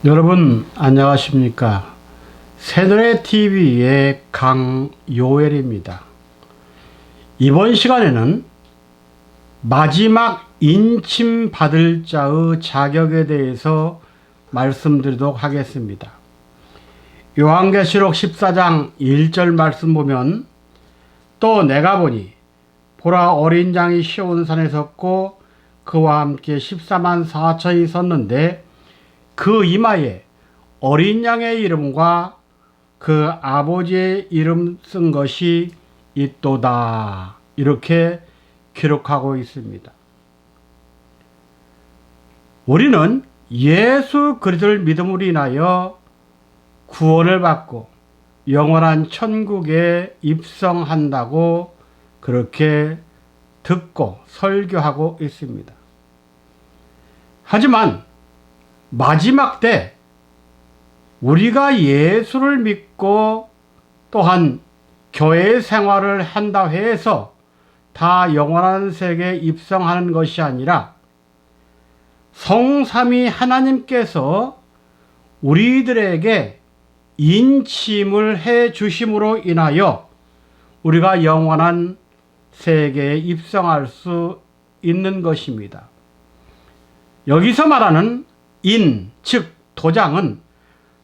여러분 안녕하십니까? 새노래TV의 강요엘입니다. 이번 시간에는 마지막 인침 받을 자의 자격에 대해서 말씀드리도록 하겠습니다. 요한계시록 14장 1절 말씀 보면, 또 내가 보니 보라, 어린 양이 시온산에 섰고 그와 함께 14만 4천이 섰는데 그 이마에 어린 양의 이름과 그 아버지의 이름 쓴 것이 있도다, 이렇게 기록하고 있습니다. 우리는 예수 그리스도를 믿음으로 인하여 구원을 받고 영원한 천국에 입성한다고 그렇게 듣고 설교하고 있습니다. 하지만 마지막 때 우리가 예수를 믿고 또한 교회 생활을 한다 해서 다 영원한 세계에 입성하는 것이 아니라, 성삼위 하나님께서 우리들에게 인침을 해 주심으로 인하여 우리가 영원한 세계에 입성할 수 있는 것입니다. 여기서 말하는 인, 즉 도장은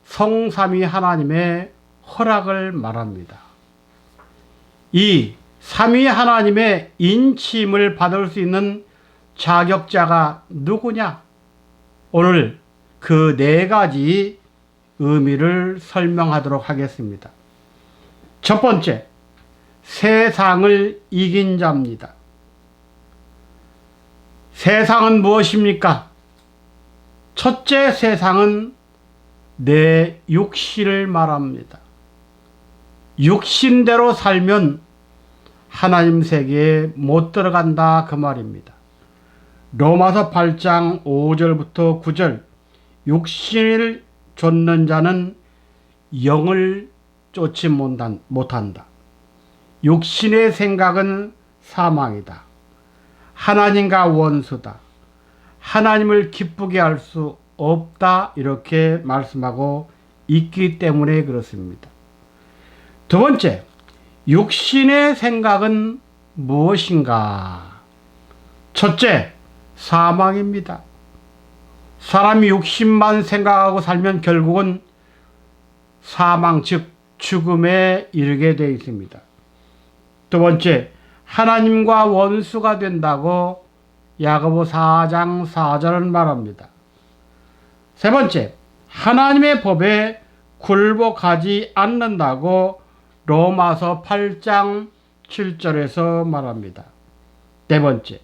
성삼위 하나님의 허락을 말합니다. 이 삼위 하나님의 인침을 받을 수 있는 자격자가 누구냐? 오늘 그 네 가지 의미를 설명하도록 하겠습니다. 첫 번째, 세상을 이긴 자입니다. 세상은 무엇입니까? 첫째, 세상은 내 육신을 말합니다. 육신대로 살면 하나님 세계에 못 들어간다, 그 말입니다. 로마서 8장 5절부터 9절, 육신을 좇는 자는 영을 쫓지 못한다. 육신의 생각은 사망이다. 하나님과 원수다. 하나님을 기쁘게 할 수 없다, 이렇게 말씀하고 있기 때문에 그렇습니다. 두 번째, 육신의 생각은 무엇인가? 첫째, 사망입니다. 사람이 육신만 생각하고 살면 결국은 사망, 즉 죽음에 이르게 되어 있습니다. 두 번째, 하나님과 원수가 된다고 야고보 4장 4절은 말합니다. 세 번째, 하나님의 법에 굴복하지 않는다고 로마서 8장 7절에서 말합니다. 네 번째,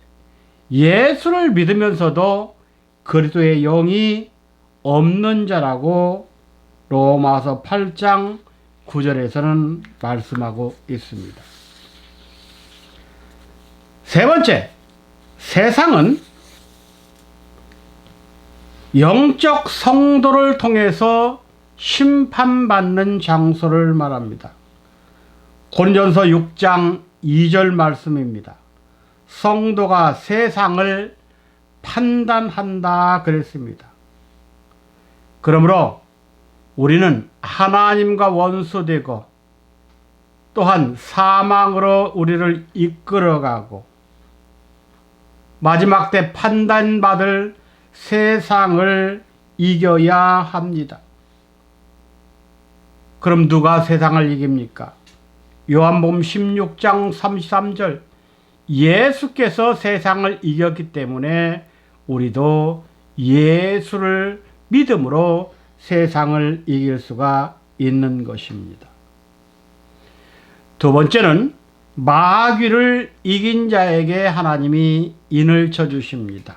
예수를 믿으면서도 그리스도의 영이 없는 자라고 로마서 8장 9절에서는 말씀하고 있습니다. 세 번째, 세상은 영적 성도를 통해서 심판받는 장소를 말합니다. 고린도전서 6장 2절 말씀입니다. 성도가 세상을 판단한다 그랬습니다. 그러므로 우리는 하나님과 원수되고 또한 사망으로 우리를 이끌어가고 마지막 때 판단받을 세상을 이겨야 합니다. 그럼 누가 세상을 이깁니까? 요한복음 16장 33절, 예수께서 세상을 이겼기 때문에 우리도 예수를 믿음으로 세상을 이길 수가 있는 것입니다. 두 번째는 마귀를 이긴 자에게 하나님이 인을 쳐주십니다.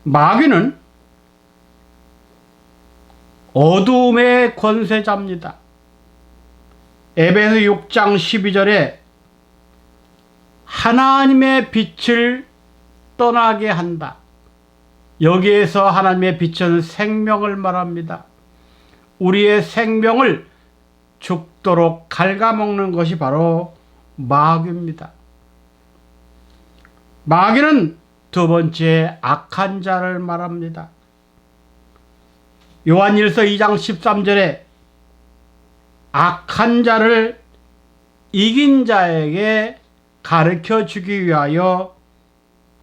마귀는 어두움의 권세자입니다. 에베소 6장 12절에 하나님의 빛을 떠나게 한다. 여기에서 하나님의 빛은 생명을 말합니다. 우리의 생명을 죽도록 갉아먹는 것이 바로 마귀입니다. 마귀는 두 번째 악한 자를 말합니다. 요한일서 2장 13절에 악한 자를 이긴 자에게 가르쳐 주기 위하여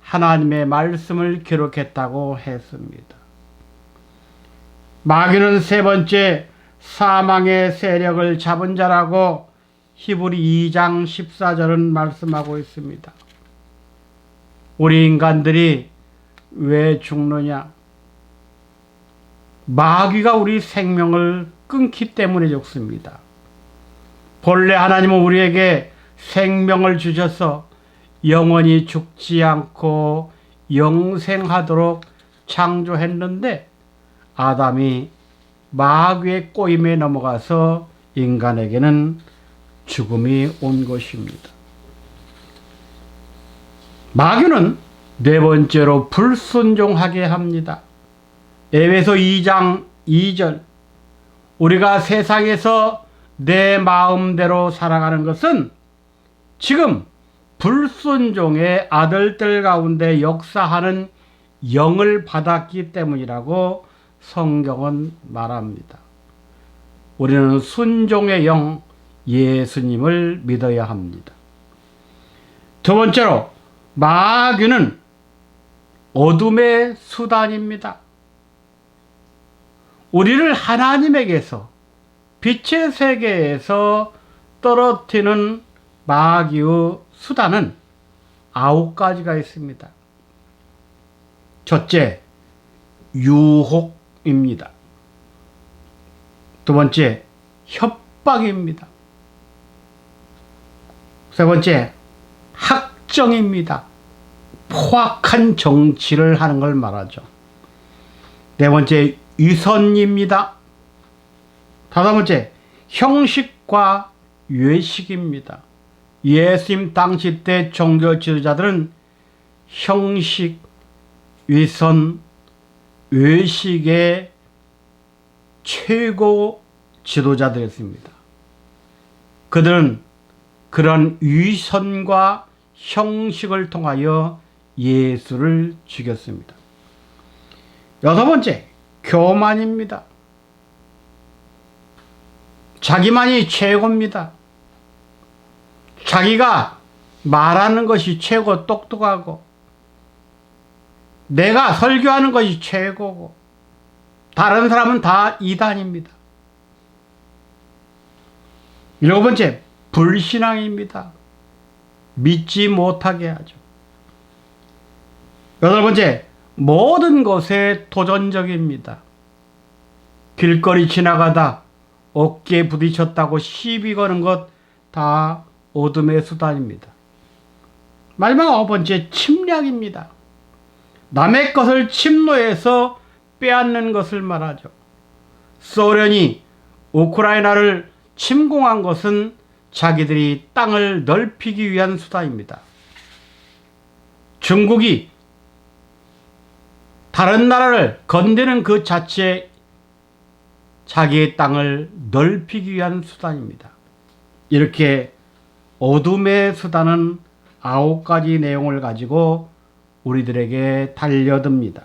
하나님의 말씀을 기록했다고 했습니다. 마귀는 세 번째 사망의 세력을 잡은 자라고 히브리 2장 14절은 말씀하고 있습니다. 우리 인간들이 왜 죽느냐? 마귀가 우리 생명을 끊기 때문에 죽습니다. 본래 하나님은 우리에게 생명을 주셔서 영원히 죽지 않고 영생하도록 창조했는데 아담이 마귀의 꼬임에 넘어가서 인간에게는 죽음이 온 것입니다. 마귀는 네 번째로 불순종하게 합니다. 에베소 2장 2절 우리가 세상에서 내 마음대로 살아가는 것은 지금 불순종의 아들들 가운데 역사하는 영을 받았기 때문이라고 성경은 말합니다. 우리는 순종의 영 예수님을 믿어야 합니다. 두 번째로 마귀는 어둠의 수단입니다. 우리를 하나님에게서 빛의 세계에서 떨어뜨리는 마귀의 수단은 9가지가 있습니다. 첫째, 유혹입니다. 두 번째, 협박입니다. 세 번째, 학정입니다. 포악한 정치를 하는 걸 말하죠. 네 번째, 위선입니다. 다섯 번째, 형식과 외식입니다. 예수님 당시 때 종교 지도자들은 형식, 위선, 외식의 최고 지도자들이었습니다. 그들은 그런 위선과 형식을 통하여 예수를 죽였습니다. 여섯 번째, 교만입니다. 자기만이 최고입니다. 자기가 말하는 것이 최고 똑똑하고 내가 설교하는 것이 최고고 다른 사람은 다 이단입니다. 일곱 번째, 불신앙입니다. 믿지 못하게 하죠. 여덟 번째, 모든 것에 도전적입니다. 길거리 지나가다 어깨에 부딪혔다고 시비 거는 것 다 어둠의 수단입니다. 마지막 아홉 번째, 침략입니다. 남의 것을 침노해서 빼앗는 것을 말하죠. 소련이 우크라이나를 침공한 것은 자기들이 땅을 넓히기 위한 수단입니다. 중국이 다른 나라를 건드는 그 자체에 자기의 땅을 넓히기 위한 수단입니다. 이렇게 어둠의 수단은 9가지 내용을 가지고 우리들에게 달려듭니다.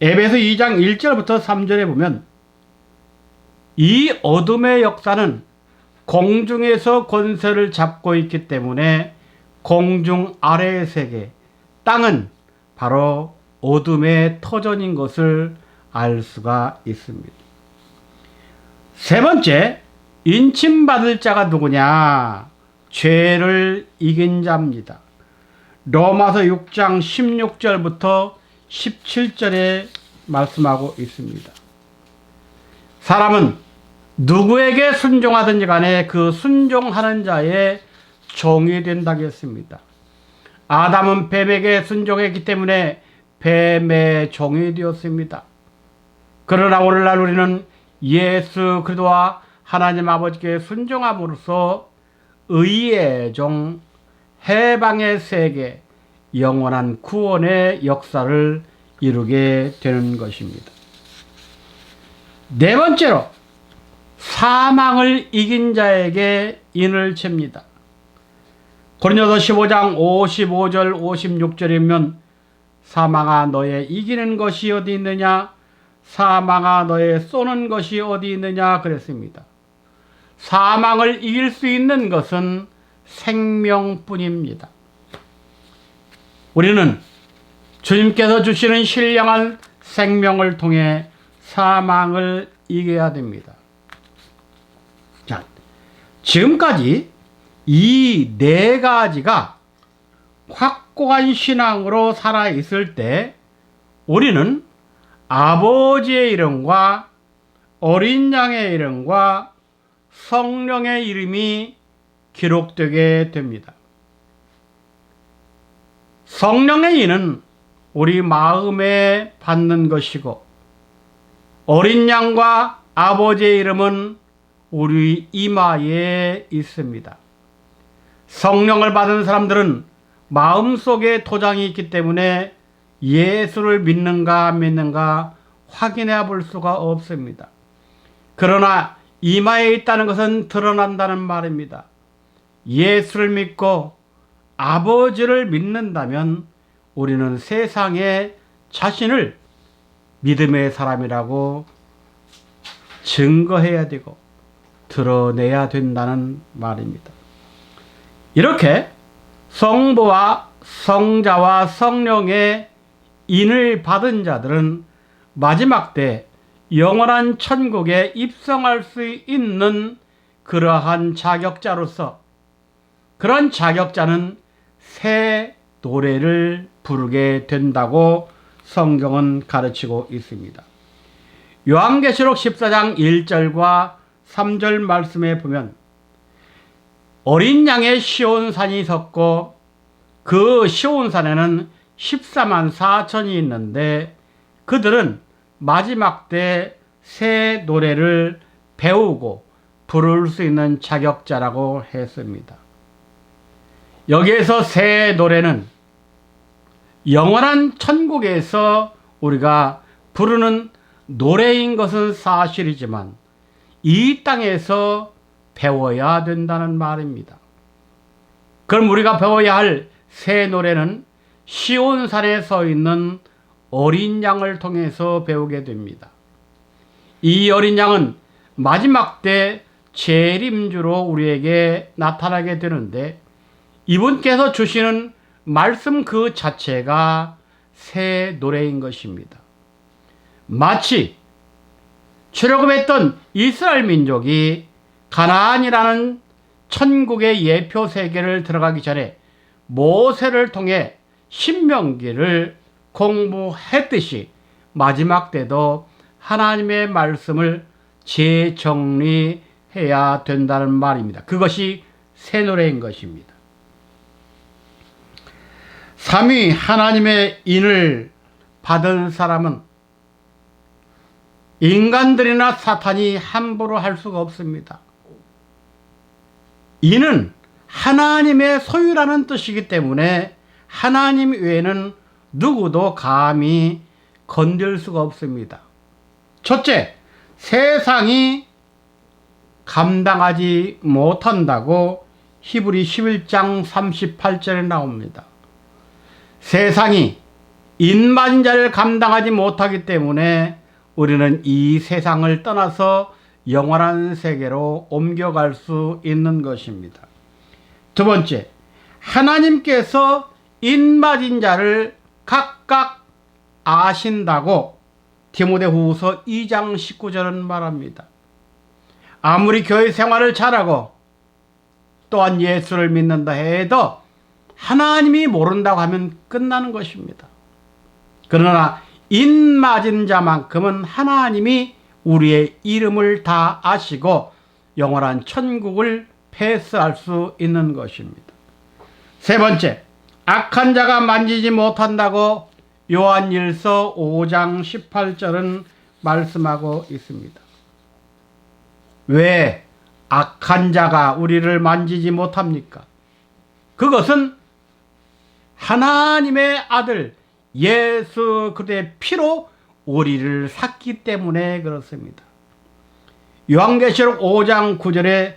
에베소 2장 1절부터 3절에 보면 이 어둠의 역사는 공중에서 권세를 잡고 있기 때문에 공중 아래의 세계, 땅은 바로 어둠의 터전인 것을 알 수가 있습니다. 세 번째, 인침받을 자가 누구냐? 죄를 이긴 자입니다. 로마서 6장 16절부터 17절에 말씀하고 있습니다. 사람은 누구에게 순종하든지 간에 그 순종하는 자의 종이 된다고 했습니다. 아담은 뱀에게 순종했기 때문에 뱀의 종이 되었습니다. 그러나 오늘날 우리는 예수 그리스도와 하나님 아버지께 순종함으로써 의의 종, 해방의 세계, 영원한 구원의 역사를 이루게 되는 것입니다. 네 번째로 사망을 이긴 자에게 인을 칩니다. 고린도서 15장 55절 56절이면 사망아 너의 이기는 것이 어디 있느냐? 사망아 너의 쏘는 것이 어디 있느냐 그랬습니다. 사망을 이길 수 있는 것은 생명뿐입니다. 우리는 주님께서 주시는 신령한 생명을 통해 사망을 이겨야 됩니다. 자, 지금까지 이 네 가지가 확고한 신앙으로 살아있을 때 우리는 아버지의 이름과 어린 양의 이름과 성령의 이름이 기록되게 됩니다. 성령의 이는 우리 마음에 받는 것이고 어린 양과 아버지의 이름은 우리 이마에 있습니다. 성령을 받은 사람들은 마음속에 도장이 있기 때문에 예수를 믿는가 안 믿는가 확인해 볼 수가 없습니다. 그러나 이마에 있다는 것은 드러난다는 말입니다. 예수를 믿고 아버지를 믿는다면 우리는 세상에 자신을 믿음의 사람이라고 증거해야 되고 드러내야 된다는 말입니다. 이렇게 성부와 성자와 성령의 인을 받은 자들은 마지막 때 영원한 천국에 입성할 수 있는 그러한 자격자로서 그런 자격자는 새 노래를 부르게 된다고 성경은 가르치고 있습니다. 요한계시록 14장 1절과 3절 말씀에 보면 어린 양의 시온산이 섰고 그 시온산에는 14만 4천이 있는데 그들은 마지막 때 새 노래를 배우고 부를 수 있는 자격자라고 했습니다. 여기에서 새 노래는 영원한 천국에서 우리가 부르는 노래인 것은 사실이지만 이 땅에서 배워야 된다는 말입니다. 그럼 우리가 배워야 할 새 노래는 시온산에 서 있는 어린 양을 통해서 배우게 됩니다. 이 어린 양은 마지막 때 재림주로 우리에게 나타나게 되는데 이분께서 주시는 말씀 그 자체가 새 노래인 것입니다. 마치 출애굽했던 이스라엘 민족이 가나안이라는 천국의 예표 세계를 들어가기 전에 모세를 통해 신명기를 공부했듯이 마지막 때도 하나님의 말씀을 재정리해야 된다는 말입니다. 그것이 새 노래인 것입니다. 삼위 하나님의 인을 받은 사람은 인간들이나 사탄이 함부로 할 수가 없습니다. 이는 하나님의 소유라는 뜻이기 때문에 하나님 외에는 누구도 감히 건들 수가 없습니다. 첫째, 세상이 감당하지 못한다고 히브리 11장 38절에 나옵니다. 세상이 인만 자를 감당하지 못하기 때문에 우리는 이 세상을 떠나서 영원한 세계로 옮겨갈 수 있는 것입니다. 두 번째, 하나님께서 인맞은 자를 각각 아신다고 디모데후서 2장 19절은 말합니다. 아무리 교회 생활을 잘하고 또한 예수를 믿는다 해도 하나님이 모른다고 하면 끝나는 것입니다. 그러나 인맞은 자만큼은 하나님이 우리의 이름을 다 아시고 영원한 천국을 패스할 수 있는 것입니다. 세 번째, 악한 자가 만지지 못한다고 요한일서 5장 18절은 말씀하고 있습니다. 왜 악한 자가 우리를 만지지 못합니까? 그것은 하나님의 아들 예수 그리스도의 피로 우리를 샀기 때문에 그렇습니다. 요한계시록 5장 9절에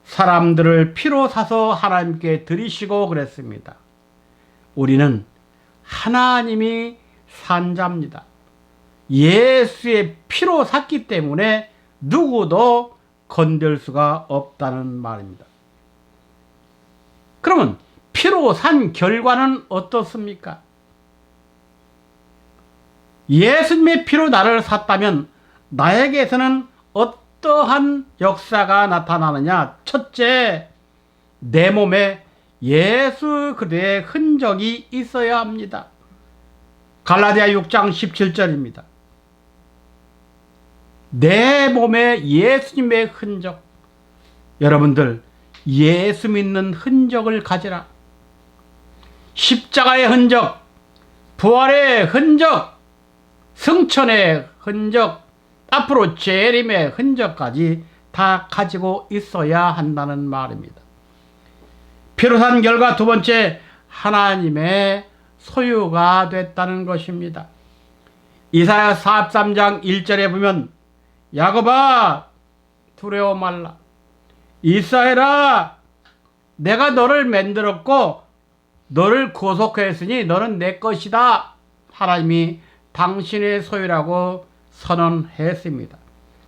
사람들을 피로 사서 하나님께 드리시고 그랬습니다. 우리는 하나님이 산 자입니다. 예수의 피로 샀기 때문에 누구도 건들 수가 없다는 말입니다. 그러면 피로 산 결과는 어떻습니까? 예수님의 피로 나를 샀다면 나에게서는 어떠한 역사가 나타나느냐? 첫째, 내 몸에 예수 그리스도의 흔적이 있어야 합니다. 갈라디아 6장 17절입니다. 내 몸에 예수님의 흔적. 여러분들, 예수 믿는 흔적을 가지라. 십자가의 흔적, 부활의 흔적, 승천의 흔적, 앞으로 재림의 흔적까지 다 가지고 있어야 한다는 말입니다. 피로 산 결과 두 번째, 하나님의 소유가 됐다는 것입니다. 이사야 43장 1절에 보면 야곱아 두려워 말라. 이스라엘아 내가 너를 만들었고 너를 구속했으니 너는 내 것이다. 하나님이 당신의 소유라고 선언했습니다.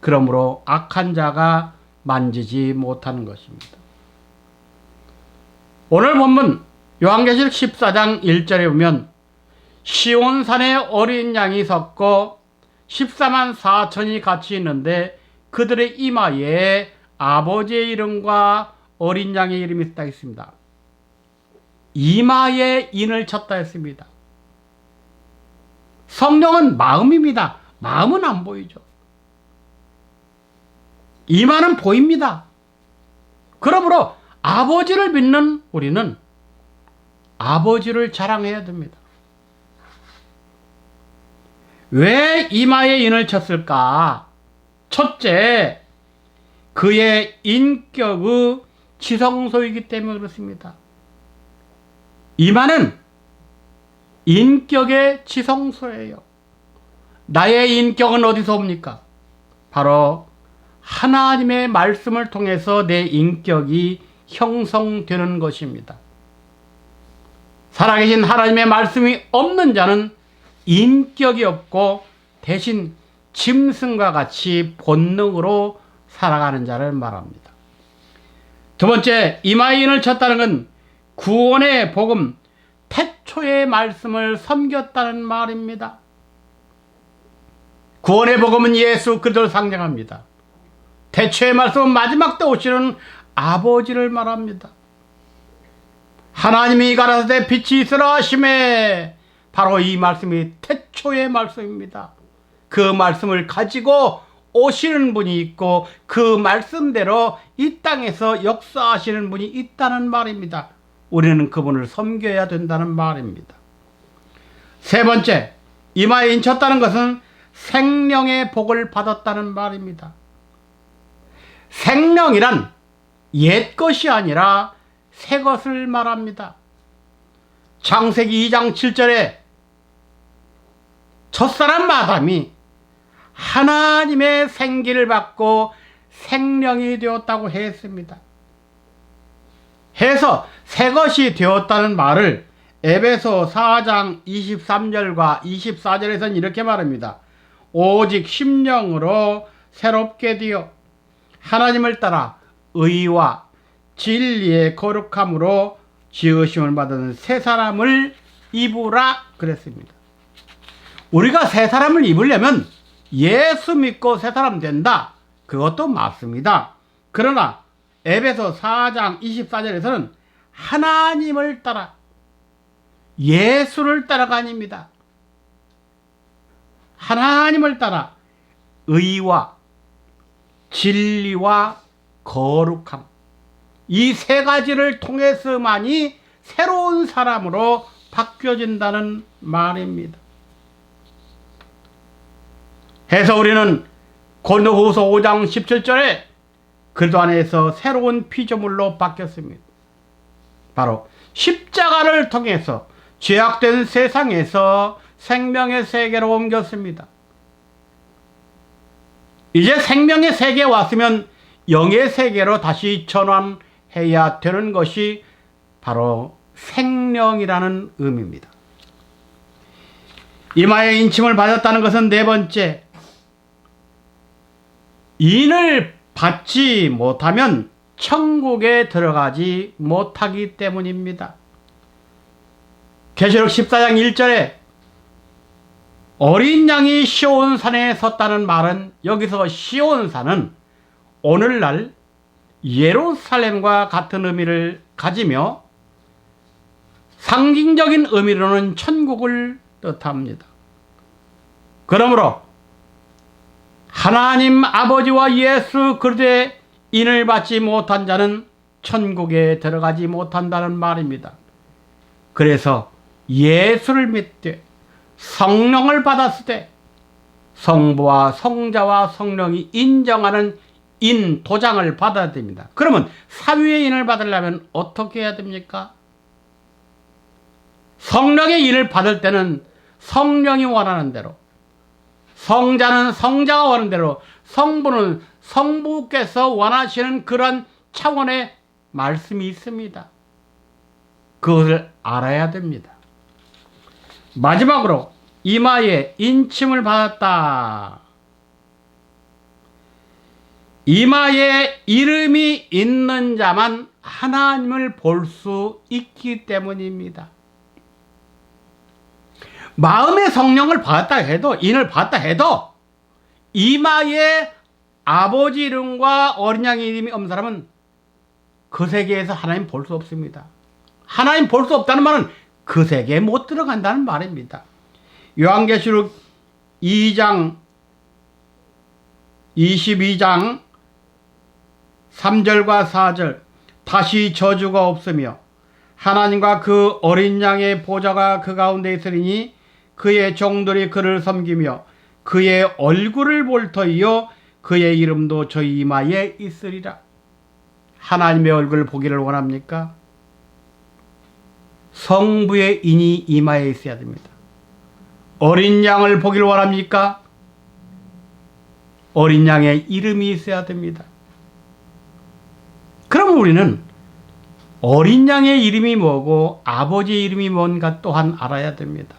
그러므로 악한 자가 만지지 못하는 것입니다. 오늘 본문 요한계시록 14장 1절에 보면 시온산에 어린 양이 섰고 14만 4천이 같이 있는데 그들의 이마에 아버지의 이름과 어린 양의 이름이 있다 했습니다. 이마에 인을 쳤다 했습니다. 성령은 마음입니다. 마음은 안 보이죠. 이마는 보입니다. 그러므로 아버지를 믿는 우리는 아버지를 자랑해야 됩니다. 왜 이마에 인을 쳤을까? 첫째, 그의 인격의 지성소이기 때문에 그렇습니다. 이마는 인격의 지성소예요. 나의 인격은 어디서 옵니까? 바로 하나님의 말씀을 통해서 내 인격이 형성되는 것입니다. 살아계신 하나님의 말씀이 없는 자는 인격이 없고 대신 짐승과 같이 본능으로 살아가는 자를 말합니다. 두 번째, 이마에 인을 쳤다는 건 구원의 복음, 태초의 말씀을 섬겼다는 말입니다. 구원의 복음은 예수 그리스도를 상징합니다. 태초의 말씀은 마지막 때 오시는 아버지를 말합니다. 하나님이 가라사대 빛이 있으라 하심에 바로 이 말씀이 태초의 말씀입니다. 그 말씀을 가지고 오시는 분이 있고 그 말씀대로 이 땅에서 역사하시는 분이 있다는 말입니다. 우리는 그분을 섬겨야 된다는 말입니다. 세 번째, 이마에 인쳤다는 것은 생명의 복을 받았다는 말입니다. 생명이란 옛 것이 아니라 새 것을 말합니다. 창세기 2장 7절에 첫사람 아담이 하나님의 생기를 받고 생명이 되었다고 했습니다. 해서 새 것이 되었다는 말을 에베소 4장 23절과 24절에서는 이렇게 말합니다. 오직 심령으로 새롭게 되어 하나님을 따라 의와 진리의 거룩함으로 지으심을 받은 새 사람을 입으라 그랬습니다. 우리가 새 사람을 입으려면 예수 믿고 새 사람 된다. 그것도 맞습니다. 그러나 에베소 4장 24절에서는 하나님을 따라 예수를 따라가 아닙니다. 하나님을 따라 의와 진리와 거룩함, 이 세 가지를 통해서만이 새로운 사람으로 바뀌어진다는 말입니다. 해서 우리는 고린도후서 5장 17절에 그리스도 안에서 새로운 피조물로 바뀌었습니다. 바로 십자가를 통해서 죄악된 세상에서 생명의 세계로 옮겼습니다. 이제 생명의 세계에 왔으면 영의 세계로 다시 전환해야 되는 것이 바로 생명이라는 의미입니다. 이마에 인침을 받았다는 것은 네 번째, 인을 받지 못하면 천국에 들어가지 못하기 때문입니다. 계시록 14장 1절에 어린 양이 시온산에 섰다는 말은, 여기서 시온산은 오늘날 예루살렘과 같은 의미를 가지며 상징적인 의미로는 천국을 뜻합니다. 그러므로 하나님 아버지와 예수 그리스도의 인을 받지 못한 자는 천국에 들어가지 못한다는 말입니다. 그래서 예수를 믿되 성령을 받았을 때 성부와 성자와 성령이 인정하는 인 도장을 받아야 됩니다. 그러면 사위의 인을 받으려면 어떻게 해야 됩니까? 성령의 인을 받을 때는 성령이 원하는 대로, 성자는 성자가 원하는 대로, 성부는 성부께서 원하시는 그런 차원의 말씀이 있습니다. 그것을 알아야 됩니다. 마지막으로 이마에 인침을 받았다. 이마에 이름이 있는 자만 하나님을 볼 수 있기 때문입니다. 마음의 성령을 받았다 해도, 인을 받았다 해도 이마에 아버지 이름과 어린 양의 이름이 없는 사람은 그 세계에서 하나님 볼 수 없습니다. 하나님 볼 수 없다는 말은 그 세계에 못 들어간다는 말입니다. 요한계시록 2장 22장 3절과 4절, 다시 저주가 없으며 하나님과 그 어린 양의 보좌가 그 가운데 있으리니 그의 종들이 그를 섬기며 그의 얼굴을 볼 터이요 그의 이름도 저희 이마에 있으리라. 하나님의 얼굴을 보기를 원합니까? 성부의 인이 이마에 있어야 됩니다. 어린 양을 보기를 원합니까? 어린 양의 이름이 있어야 됩니다. 그럼 우리는 어린 양의 이름이 뭐고 아버지의 이름이 뭔가 또한 알아야 됩니다.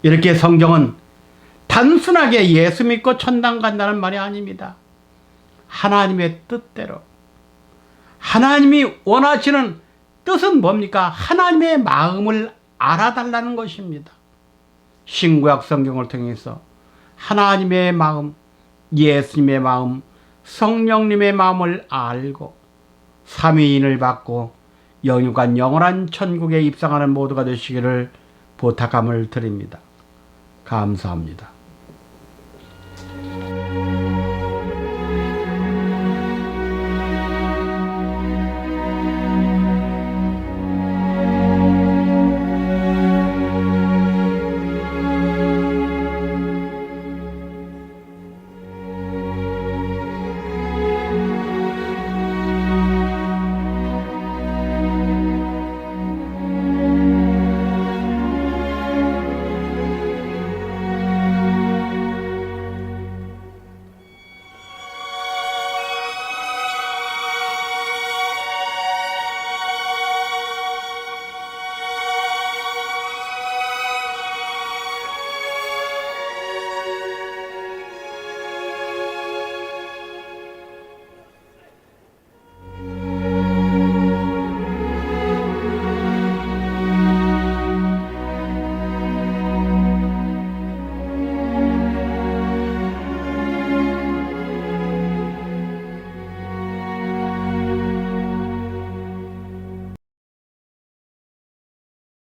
이렇게 성경은 단순하게 예수 믿고 천당 간다는 말이 아닙니다. 하나님의 뜻대로, 하나님이 원하시는 뜻은 뭡니까? 하나님의 마음을 알아달라는 것입니다. 신구약 성경을 통해서 하나님의 마음, 예수님의 마음, 성령님의 마음을 알고 삼위인을 받고 영육간 영원한 천국에 입성하는 모두가 되시기를 부탁함을 드립니다. 감사합니다.